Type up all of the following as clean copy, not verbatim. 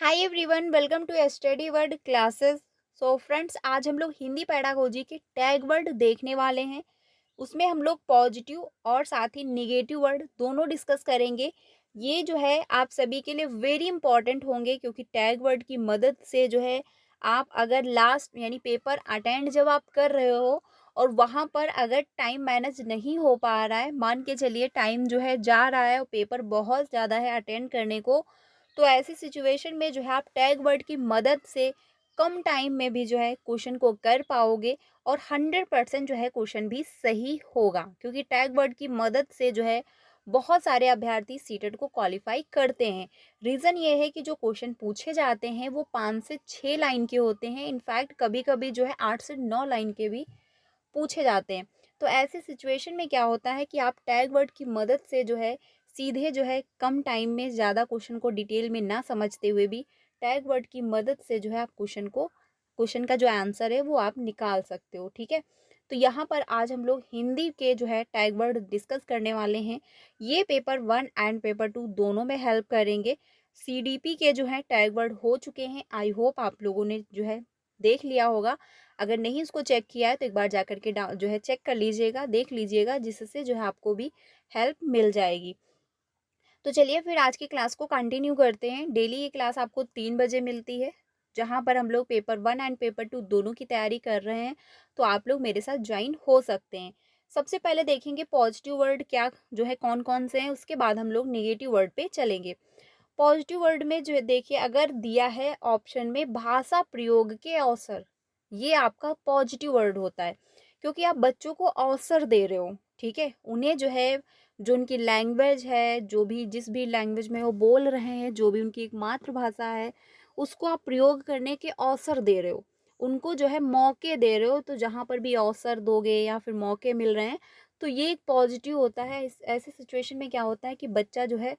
Hi everyone, welcome to study word classes. So friends, आज हम लोग हिंदी पैडागोजी के टैग वर्ड देखने वाले हैं। उसमें हम लोग पॉजिटिव और साथ ही निगेटिव वर्ड दोनों डिस्कस करेंगे। ये जो है आप सभी के लिए वेरी इंपॉर्टेंट होंगे, क्योंकि टैग वर्ड की मदद से जो है आप अगर लास्ट यानी पेपर अटेंड जब आप कर रहे हो और वहाँ पर अगर टाइम मैनेज नहीं हो पा रहा है, मान के चलिए टाइम जो है जा रहा है और पेपर बहुत ज़्यादा है अटेंड करने को, तो ऐसी सिचुएशन में जो है आप टैग वर्ड की मदद से कम टाइम में भी जो है क्वेश्चन को कर पाओगे और 100% जो है क्वेश्चन भी सही होगा, क्योंकि टैग वर्ड की मदद से जो है बहुत सारे अभ्यर्थी सीटेट को क्वालिफाई करते हैं। रीज़न ये है कि जो क्वेश्चन पूछे जाते हैं वो 5 से 6 लाइन के होते हैं। इनफैक्ट कभी कभी जो है 8 से 9 लाइन के भी पूछे जाते हैं। तो ऐसे सिचुएशन में क्या होता है कि आप टैग वर्ड की मदद से जो है सीधे जो है कम टाइम में ज़्यादा क्वेश्चन को डिटेल में ना समझते हुए भी टैग वर्ड की मदद से जो है आप क्वेश्चन का जो आंसर है वो आप निकाल सकते हो। ठीक है, तो यहाँ पर आज हम लोग हिंदी के जो है टैग वर्ड डिस्कस करने वाले हैं। ये पेपर 1 एंड पेपर 2 दोनों में हेल्प करेंगे। सीडीपी के जो है टैग वर्ड हो चुके हैं, आई होप आप लोगों ने जो है देख लिया होगा। अगर नहीं इसको चेक किया है तो एक बार जा कर के जो है चेक कर लीजिएगा, देख लीजिएगा, जिससे जो है आपको भी हेल्प मिल जाएगी। तो चलिए फिर आज की क्लास को कंटिन्यू करते हैं। डेली ये क्लास आपको 3 बजे मिलती है, जहाँ पर हम लोग पेपर 1 एंड पेपर 2 दोनों की तैयारी कर रहे हैं। तो आप लोग मेरे साथ ज्वाइन हो सकते हैं। सबसे पहले देखेंगे पॉजिटिव वर्ड क्या जो है कौन कौन से हैं, उसके बाद हम लोग नेगेटिव वर्ड पे चलेंगे। पॉजिटिव वर्ड में जो है देखिए, अगर दिया है ऑप्शन में भाषा प्रयोग के अवसर, ये आपका पॉजिटिव वर्ड होता है, क्योंकि आप बच्चों को अवसर दे रहे हो। ठीक है, उन्हें जो है जो उनकी लैंग्वेज है, जो भी जिस भी लैंग्वेज में वो बोल रहे हैं, जो भी उनकी एक मातृभाषा है, उसको आप प्रयोग करने के अवसर दे रहे हो, उनको जो है मौके दे रहे हो। तो जहाँ पर भी अवसर दोगे या फिर मौके मिल रहे हैं, तो ये एक पॉजिटिव होता है। इस ऐसे सिचुएशन में क्या होता है कि बच्चा जो है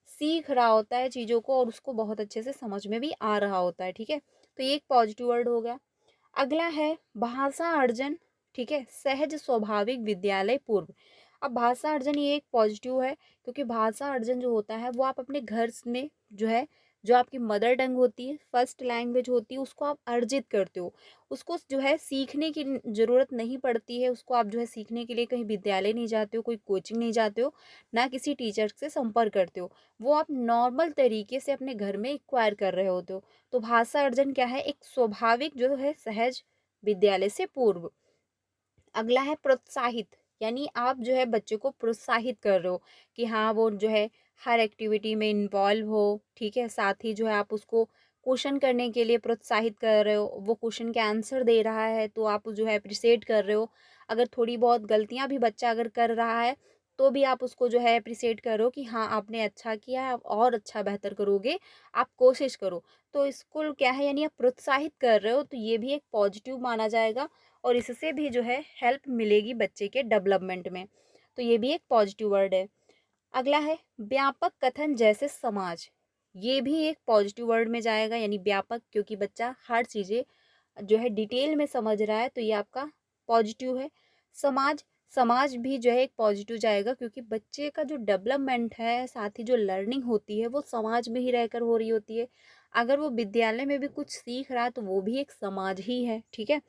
सीख रहा होता है चीज़ों को और उसको बहुत अच्छे से समझ में भी आ रहा होता है। ठीक है, तो ये एक पॉजिटिव वर्ड हो गया। अगला है भाषा अर्जन। ठीक है, सहज स्वाभाविक विद्यालय पूर्व। अब भाषा अर्जन ये एक पॉजिटिव है, क्योंकि भाषा अर्जन जो होता है वो आप अपने घर में जो है, जो आपकी मदर टंग होती है, फर्स्ट लैंग्वेज होती है, उसको आप अर्जित करते हो। उसको जो है सीखने की ज़रूरत नहीं पड़ती है, उसको आप जो है सीखने के लिए कहीं विद्यालय नहीं जाते हो, कोई कोचिंग नहीं जाते हो, ना किसी टीचर से संपर्क करते हो, वो आप नॉर्मल तरीके से अपने घर में एक्वायर कर रहे होते हो। तो भाषा अर्जन क्या है, एक स्वाभाविक जो है सहज विद्यालय से पूर्व। अगला है प्रोत्साहित, यानी आप जो है बच्चे को प्रोत्साहित कर रहे हो कि हाँ वो जो है हर एक्टिविटी में इन्वॉल्व हो। ठीक है, साथ ही जो है आप उसको क्वेश्चन करने के लिए प्रोत्साहित कर रहे हो, वो क्वेश्चन के आंसर दे रहा है तो आप जो है अप्रिशिएट कर रहे हो। अगर थोड़ी बहुत गलतियां भी बच्चा अगर कर रहा है तो भी आप उसको जो है अप्रिशिएट करो कि हाँ आपने अच्छा किया है, आप और अच्छा बेहतर करोगे, आप कोशिश करो। तो इसको क्या है, यानी आप प्रोत्साहित कर रहे हो, तो ये भी एक पॉजिटिव माना जाएगा और इससे भी जो है हेल्प मिलेगी बच्चे के डेवलपमेंट में। तो ये भी एक पॉजिटिव वर्ड है। अगला है व्यापक कथन जैसे समाज। ये भी एक पॉजिटिव वर्ड में जाएगा, यानी व्यापक, क्योंकि बच्चा हर चीज़ें जो है डिटेल में समझ रहा है, तो ये आपका पॉजिटिव है। समाज, समाज भी जो है एक पॉजिटिव जाएगा, क्योंकि बच्चे का जो डेवलपमेंट है, साथ ही जो लर्निंग होती है वो समाज में ही रहकर हो रही होती है। अगर वो विद्यालय में भी कुछ सीख रहा है तो वो भी एक समाज ही है। ठीक है,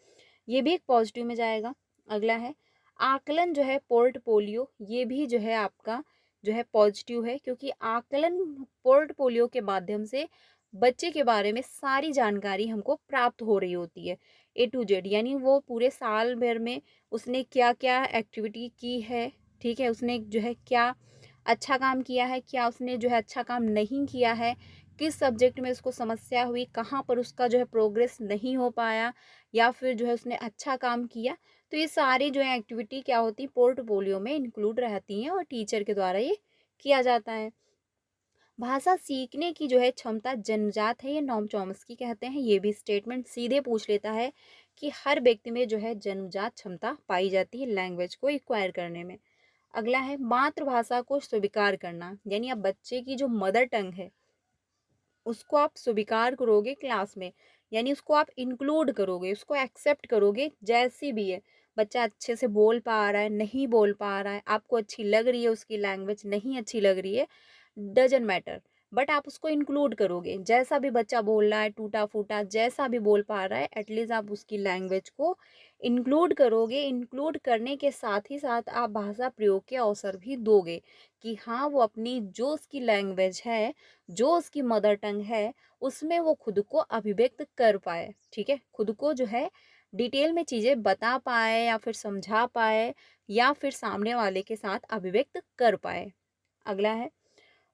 ये भी एक पॉजिटिव में जाएगा। अगला है आकलन जो है पोर्टफोलियो, ये भी जो है आपका जो है पॉजिटिव है, क्योंकि आकलन पोर्टफोलियो के माध्यम से बच्चे के बारे में सारी जानकारी हमको प्राप्त हो रही होती है, ए टू जेड, यानी वो पूरे साल भर में उसने क्या क्या एक्टिविटी की है। ठीक है, उसने जो है क्या अच्छा काम किया है, क्या उसने जो है अच्छा काम नहीं किया है, किस सब्जेक्ट में उसको समस्या हुई, कहाँ पर उसका जो है प्रोग्रेस नहीं हो पाया, या फिर जो है उसने अच्छा काम किया। तो ये सारी जो है एक्टिविटी क्या होती है, पोर्टफोलियो में इंक्लूड रहती हैं और टीचर के द्वारा ये किया जाता है। भाषा सीखने की जो है क्षमता जन्मजात है, ये नॉम चॉम्स्की कहते हैं। ये भी स्टेटमेंट सीधे पूछ लेता है कि हर व्यक्ति में जो है जन्मजात क्षमता पाई जाती है लैंग्वेज को एक्वायर करने में। अगला है मातृभाषा को स्वीकार करना, यानी अब बच्चे की जो मदर टंग है उसको आप स्वीकार करोगे क्लास में, यानी उसको आप इंक्लूड करोगे, उसको एक्सेप्ट करोगे जैसी भी है। बच्चा अच्छे से बोल पा रहा है, नहीं बोल पा रहा है, आपको अच्छी लग रही है उसकी लैंग्वेज, नहीं अच्छी लग रही है, डजंट मैटर। बट आप उसको इंक्लूड करोगे। जैसा भी बच्चा बोल रहा है, टूटा-फूटा जैसा भी बोल पा रहा है, एटलीस्ट आप उसकी लैंग्वेज को इंक्लूड करोगे। इंक्लूड करने के साथ ही साथ आप भाषा प्रयोग के अवसर भी दोगे कि हाँ, वो अपनी जो उसकी लैंग्वेज है, जो उसकी मदर टंग है, उसमें वो खुद को अभिव्यक्त कर पाए, ठीक है? खुद को जो है डिटेल में चीज़ें बता पाए या फिर समझा पाए या फिर सामने वाले के साथ अभिव्यक्त कर पाए। अगला है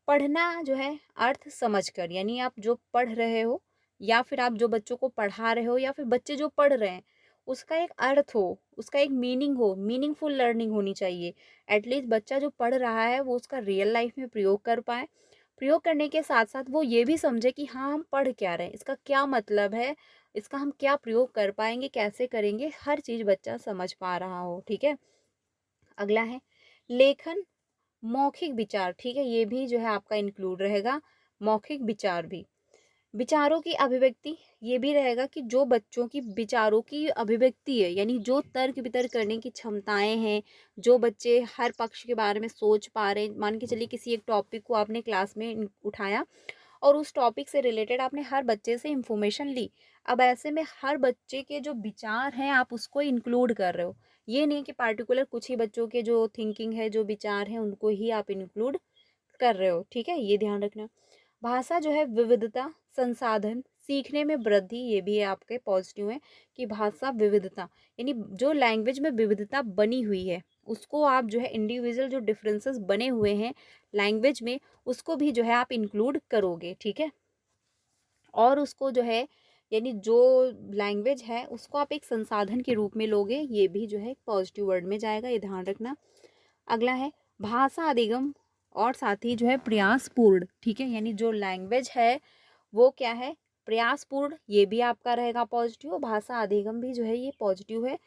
पढ़ना जो है अर्थ समझकर, यानी आप जो पढ़ रहे हो या फिर आप जो बच्चों को पढ़ा रहे हो या फिर बच्चे जो पढ़ रहे हैं, उसका एक अर्थ हो, उसका एक मीनिंग हो, मीनिंगफुल लर्निंग होनी चाहिए। एटलीस्ट बच्चा जो पढ़ रहा है वो उसका रियल लाइफ में प्रयोग कर पाए। प्रयोग करने के साथ साथ वो ये भी समझे कि हाँ, हम पढ़ क्या रहे हैं, इसका क्या मतलब है, इसका हम क्या प्रयोग कर पाएंगे, कैसे करेंगे, हर चीज़ बच्चा समझ पा रहा हो, ठीक है? अगला है लेखन, मौखिक विचार, ठीक है? ये भी जो है आपका इंक्लूड रहेगा, मौखिक विचार भी। विचारों की अभिव्यक्ति, ये भी रहेगा कि जो बच्चों की विचारों की अभिव्यक्ति है, यानी जो तर्क वितर्क करने की क्षमताएं हैं, जो बच्चे हर पक्ष के बारे में सोच पा रहे हैं। मान के चलिए किसी एक टॉपिक को आपने क्लास में उठाया और उस टॉपिक से रिलेटेड आपने हर बच्चे से इंफॉर्मेशन ली। अब ऐसे में हर बच्चे के जो विचार हैं आप उसको इंक्लूड कर रहे हो। ये नहीं कि पार्टिकुलर कुछ ही बच्चों के जो थिंकिंग है, जो विचार हैं, उनको ही आप इंक्लूड कर रहे हो, ठीक है? ये ध्यान रखना। भाषा जो है विविधता, संसाधन, सीखने में वृद्धि, ये भी है आपके पॉजिटिव है कि भाषा विविधता, यानी जो लैंग्वेज में विविधता बनी हुई है उसको आप जो है इंडिविजुअल जो डिफरेंसेस बने हुए हैं लैंग्वेज में, उसको भी जो है आप इंक्लूड करोगे, ठीक है? और उसको जो है यानी जो लैंग्वेज है उसको आप एक संसाधन के रूप में लोगे, ये भी जो है पॉजिटिव वर्ड में जाएगा, ये ध्यान रखना। अगला है भाषा अधिगम और साथ ही जो है प्रयासपूर्ण, ठीक है? यानी जो लैंग्वेज है वो क्या है, प्रयासपूर्ण, ये भी आपका रहेगा पॉजिटिव। भाषा अधिगम भी जो है ये पॉजिटिव है।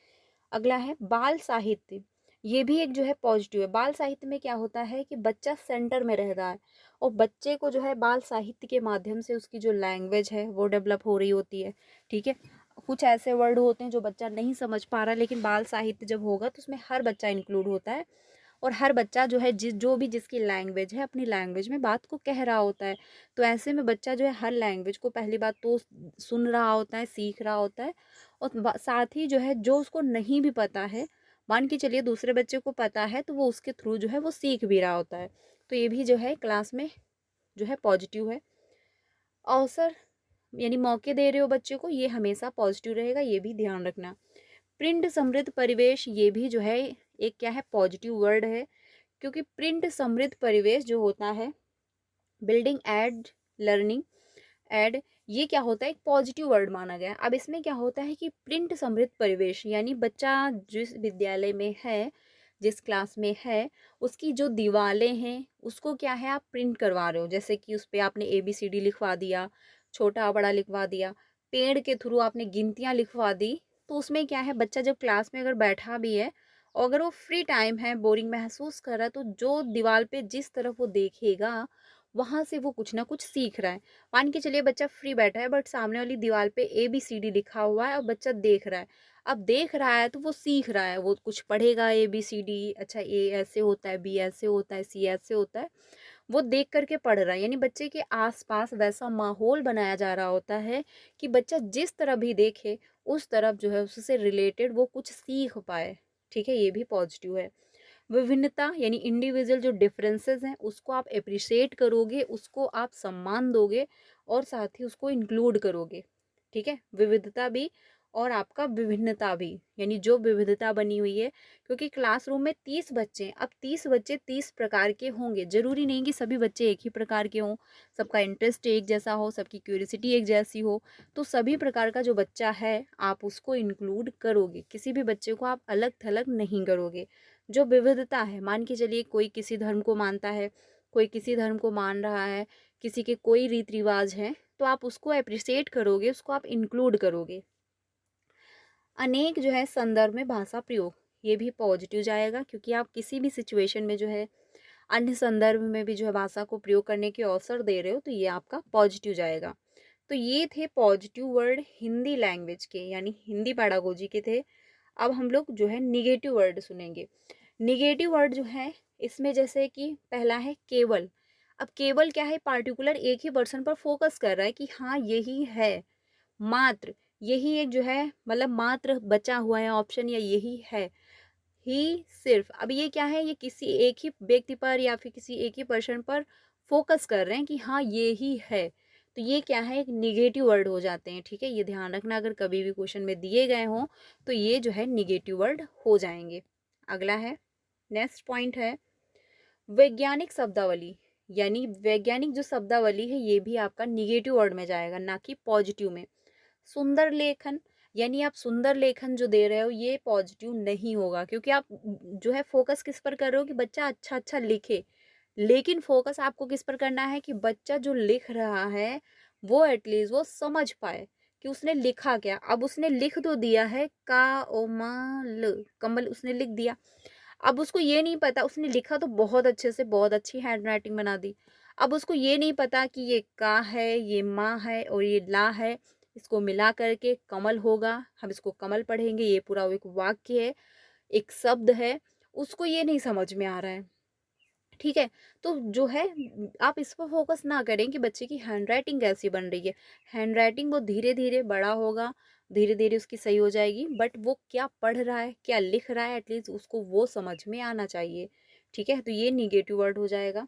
अगला है बाल साहित्य, ये भी एक जो है पॉजिटिव है। बाल साहित्य में क्या होता है कि बच्चा सेंटर में रह रहा है और बच्चे को जो है बाल साहित्य के माध्यम से उसकी जो लैंग्वेज है वो डेवलप हो रही होती है, ठीक है? कुछ ऐसे वर्ड होते हैं जो बच्चा नहीं समझ पा रहा, लेकिन बाल साहित्य जब होगा तो उसमें हर बच्चा इंक्लूड होता है और हर बच्चा जो है जो भी जिसकी लैंग्वेज है अपनी लैंग्वेज में बात को कह रहा होता है। तो ऐसे में बच्चा जो है हर लैंग्वेज को पहली बात तो सुन रहा होता है, सीख रहा होता है और साथ ही जो है जो उसको नहीं भी पता है, मान के चलिए दूसरे बच्चे को पता है, तो वो उसके थ्रू जो है वो सीख भी रहा होता है। तो ये भी जो है क्लास में जो है पॉजिटिव है। अवसर यानी मौके दे रहे हो बच्चे को, ये हमेशा पॉजिटिव रहेगा, ये भी ध्यान रखना। प्रिंट समृद्ध परिवेश, ये भी जो है एक क्या है पॉजिटिव वर्ड है, क्योंकि प्रिंट समृद्ध परिवेश जो होता है, बिल्डिंग एड लर्निंग एड, ये क्या होता है एक पॉजिटिव वर्ड माना गया। अब इसमें क्या होता है कि प्रिंट समृद्ध परिवेश, यानी बच्चा जिस विद्यालय में है, जिस क्लास में है, उसकी जो दीवारें हैं उसको क्या है आप प्रिंट करवा रहे हो। जैसे कि उस पर आपने ABCD लिखवा दिया, छोटा बड़ा लिखवा दिया, पेड़ के थ्रू आपने गिनतियाँ लिखवा दी। तो उसमें क्या है बच्चा जब क्लास में अगर बैठा भी है और अगर वो फ्री टाइम है, बोरिंग महसूस कर रहा है, तो जो दीवार पे जिस तरफ वो देखेगा वहाँ से वो कुछ ना कुछ सीख रहा है। मान के चलिए बच्चा फ्री बैठा है बट सामने वाली दीवार पे ABCD लिखा हुआ है और बच्चा देख रहा है। अब देख रहा है तो वो सीख रहा है, वो कुछ पढ़ेगा ABCD, अच्छा A ऐसे होता है, B ऐसे होता है, C ऐसे होता है, वो देख करके पढ़ रहा है। यानी बच्चे के आसपास वैसा माहौल बनाया जा रहा होता है कि बच्चा जिस तरफ भी देखे उस तरफ जो है उससे रिलेटेड वो कुछ सीख पाए, ठीक है? ये भी पॉजिटिव है। विभिन्नता यानी इंडिविजुअल जो डिफरेंसेस हैं उसको आप अप्रिशिएट करोगे, उसको आप सम्मान दोगे और साथ ही उसको इंक्लूड करोगे, ठीक है? विविधता भी और आपका विभिन्नता भी, यानी जो विविधता बनी हुई है, क्योंकि क्लासरूम में 30 बच्चे हैं, अब 30 बच्चे 30 प्रकार के होंगे, जरूरी नहीं कि सभी बच्चे एक ही प्रकार के हों, सबका इंटरेस्ट एक जैसा हो, सबकी क्यूरियोसिटी एक जैसी हो। तो सभी प्रकार का जो बच्चा है आप उसको इंक्लूड करोगे, किसी भी बच्चे को आप अलग थलग नहीं करोगे। जो विविधता है, मान के चलिए कोई किसी धर्म को मानता है, कोई किसी धर्म को मान रहा है, किसी के कोई रीति रिवाज है, तो आप उसको अप्रिशिएट करोगे, उसको आप इंक्लूड करोगे। अनेक जो है संदर्भ में भाषा प्रयोग, ये भी पॉजिटिव जाएगा, क्योंकि आप किसी भी सिचुएशन में जो है अन्य संदर्भ में भी जो है भाषा को प्रयोग करने के अवसर दे रहे हो, तो ये आपका पॉजिटिव जाएगा। तो ये थे पॉजिटिव वर्ड हिंदी लैंग्वेज के, यानी हिंदी पैडागोजी के थे। अब हम लोग जो है निगेटिव वर्ड सुनेंगे। निगेटिव वर्ड जो है इसमें जैसे कि पहला है केवल। अब केवल क्या है, पार्टिकुलर एक ही पर्सन पर फोकस कर रहा है कि हाँ यही है, मात्र यही एक जो है मतलब मात्र बचा हुआ है ऑप्शन, या यही है ही सिर्फ। अब ये क्या है, ये किसी एक ही व्यक्ति पर या फिर किसी एक ही पर्सन पर फोकस कर रहे हैं कि हाँ ये ही है, तो ये क्या है, एक निगेटिव वर्ड हो जाते हैं। ठीक है, ये ध्यान रखना, अगर कभी भी क्वेश्चन में दिए गए हों तो ये जो है निगेटिव वर्ड हो जाएंगे। अगला है, नेक्स्ट पॉइंट है वैज्ञानिक शब्दावली, यानी वैज्ञानिक जो शब्दावली है ये भी आपका निगेटिव वर्ड में जाएगा, ना कि पॉजिटिव में। सुंदर लेखन, यानी आप सुंदर लेखन जो दे रहे हो ये पॉजिटिव नहीं होगा, क्योंकि आप जो है फोकस किस पर कर रहे हो कि बच्चा अच्छा अच्छा लिखे, लेकिन फोकस आपको किस पर करना है कि बच्चा जो लिख रहा है वो एटलीस्ट वो समझ पाए कि उसने लिखा क्या। अब उसने लिख तो दिया है का ओ मा ल कमल, उसने लिख दिया, अब उसको ये नहीं पता, उसने लिखा तो बहुत अच्छे से, बहुत अच्छी हैंड राइटिंग बना दी, अब उसको ये नहीं पता कि ये का है, ये माँ है और ये ला है, इसको मिला करके कमल होगा, हम इसको कमल पढ़ेंगे, ये पूरा एक वाक्य है, एक शब्द है, उसको ये नहीं समझ में आ रहा है। ठीक है, तो जो है आप इस पर फोकस ना करें कि बच्चे की हैंडराइटिंग कैसी बन रही है। हैंडराइटिंग वो धीरे धीरे बड़ा होगा, धीरे धीरे उसकी सही हो जाएगी, बट वो क्या पढ़ रहा है, क्या लिख रहा है, एटलीस्ट उसको वो समझ में आना चाहिए। ठीक है, तो ये निगेटिव वर्ड हो जाएगा।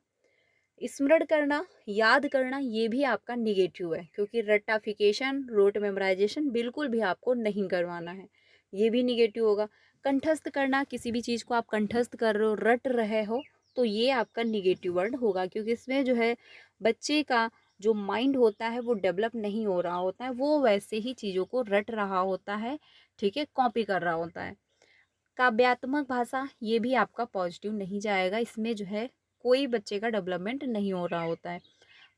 स्मरण करना, याद करना, ये भी आपका निगेटिव है, क्योंकि रट्टाफिकेशन, रोट मेमोराइजेशन बिल्कुल भी आपको नहीं करवाना है, ये भी निगेटिव होगा। कंठस्थ करना, किसी भी चीज़ को आप कंठस्थ कर रहे हो, रट रहे हो, तो ये आपका निगेटिव वर्ड होगा, क्योंकि इसमें जो है बच्चे का जो माइंड होता है वो डेवलप नहीं हो रहा होता है, वो वैसे ही चीज़ों को रट रहा होता है। ठीक है, कॉपी कर रहा होता है। काव्यात्मक भाषा, ये भी आपका पॉजिटिव नहीं जाएगा, इसमें जो है कोई बच्चे का डेवलपमेंट नहीं हो रहा होता है।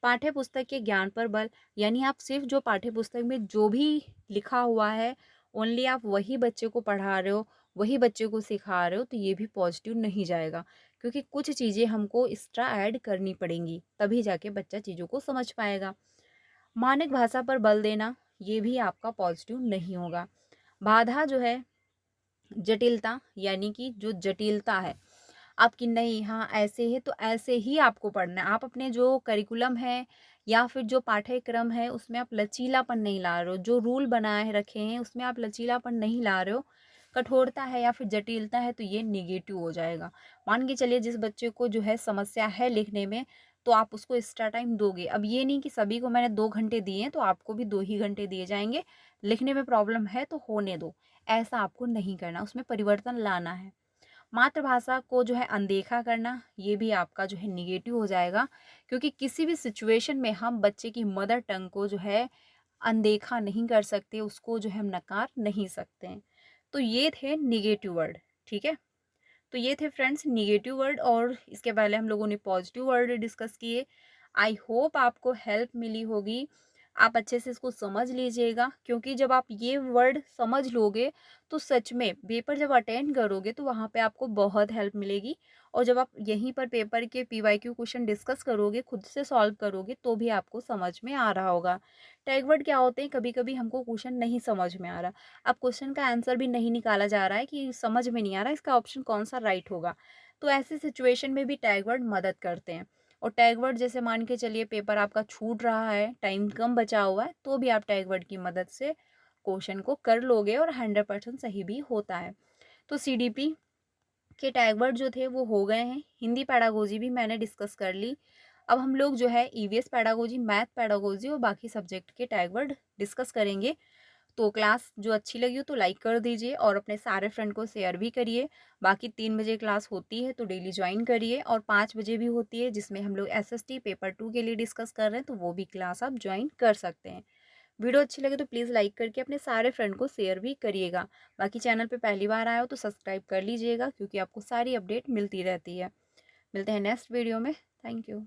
पाठ्य पुस्तक के ज्ञान पर बल, यानी आप सिर्फ जो पाठ्य पुस्तक में जो भी लिखा हुआ है ओनली आप वही बच्चे को पढ़ा रहे हो, वही बच्चे को सिखा रहे हो, तो ये भी पॉजिटिव नहीं जाएगा, क्योंकि कुछ चीज़ें हमको एक्स्ट्रा ऐड करनी पड़ेंगी, तभी जाके बच्चा चीज़ों को समझ पाएगा। मानक भाषा पर बल देना, ये भी आपका पॉजिटिव नहीं होगा। बाधा जो है जटिलता, यानी कि जो जटिलता है आपकी, नहीं हाँ ऐसे है तो ऐसे ही आपको पढ़ना है, आप अपने जो करिकुलम है या फिर जो पाठ्यक्रम है उसमें आप लचीलापन नहीं ला रहे हो, जो रूल बनाए रखे हैं उसमें आप लचीलापन नहीं ला रहे हो, कठोरता है या फिर जटिलता है, तो ये निगेटिव हो जाएगा। मान के चलिए जिस बच्चे को जो है समस्या है लिखने में, तो आप उसको एक्स्ट्रा टाइम दोगे, अब ये नहीं कि सभी को मैंने 2 घंटे दिए हैं तो आपको भी 2 ही घंटे दिए जाएंगे, लिखने में प्रॉब्लम है तो होने दो, ऐसा आपको नहीं करना, उसमें परिवर्तन लाना है। मातृभाषा को जो है अनदेखा करना, ये भी आपका जो है निगेटिव हो जाएगा, क्योंकि किसी भी सिचुएशन में हम बच्चे की मदर टंग को जो है अनदेखा नहीं कर सकते, उसको जो है हम नकार नहीं सकते हैं। तो ये थे निगेटिव वर्ड। ठीक है, तो ये थे फ्रेंड्स निगेटिव वर्ड, और इसके पहले हम लोगों ने पॉजिटिव वर्ड डिस्कस किए। आई होप आपको हेल्प मिली होगी, आप अच्छे से इसको समझ लीजिएगा, क्योंकि जब आप ये वर्ड समझ लोगे तो सच में पेपर जब अटेंड करोगे तो वहाँ पे आपको बहुत हेल्प मिलेगी, और जब आप यहीं पर पेपर के पीवाईक्यू क्वेश्चन डिस्कस करोगे, खुद से सॉल्व करोगे, तो भी आपको समझ में आ रहा होगा। टैग वर्ड क्या होते हैं, कभी कभी हमको क्वेश्चन नहीं समझ में आ रहा, अब क्वेश्चन का आंसर भी नहीं निकाला जा रहा है कि समझ में नहीं आ रहा इसका ऑप्शन कौन सा राइट होगा, तो ऐसी सिचुएशन में भी टैग वर्ड मदद करते हैं। और टैग वर्ड जैसे मान के चलिए पेपर आपका छूट रहा है, टाइम कम बचा हुआ है, तो भी आप टैग वर्ड की मदद से क्वेश्चन को कर लोगे और 100% सही भी होता है। तो सीडीपी के टैग वर्ड जो थे वो हो गए हैं। हिंदी पैडागोजी भी मैंने डिस्कस कर ली। अब हम लोग जो है ईवीएस पैडागोजी, मैथ पैडागोजी और बाकी सब्जेक्ट के टैग वर्ड डिस्कस करेंगे। तो क्लास जो अच्छी लगी हो तो लाइक कर दीजिए और अपने सारे फ्रेंड को शेयर भी करिए। बाकी 3 बजे क्लास होती है तो डेली ज्वाइन करिए, और 5 बजे भी होती है जिसमें हम लोग एसएसटी पेपर 2 के लिए डिस्कस कर रहे हैं, तो वो भी क्लास आप ज्वाइन कर सकते हैं। वीडियो अच्छी लगे तो प्लीज़ लाइक करके अपने सारे फ्रेंड को शेयर भी करिएगा। बाकी चैनल पे पहली बार आए हो तो सब्सक्राइब कर लीजिएगा, क्योंकि आपको सारी अपडेट मिलती रहती है। मिलते हैं नेक्स्ट वीडियो में। Thank you.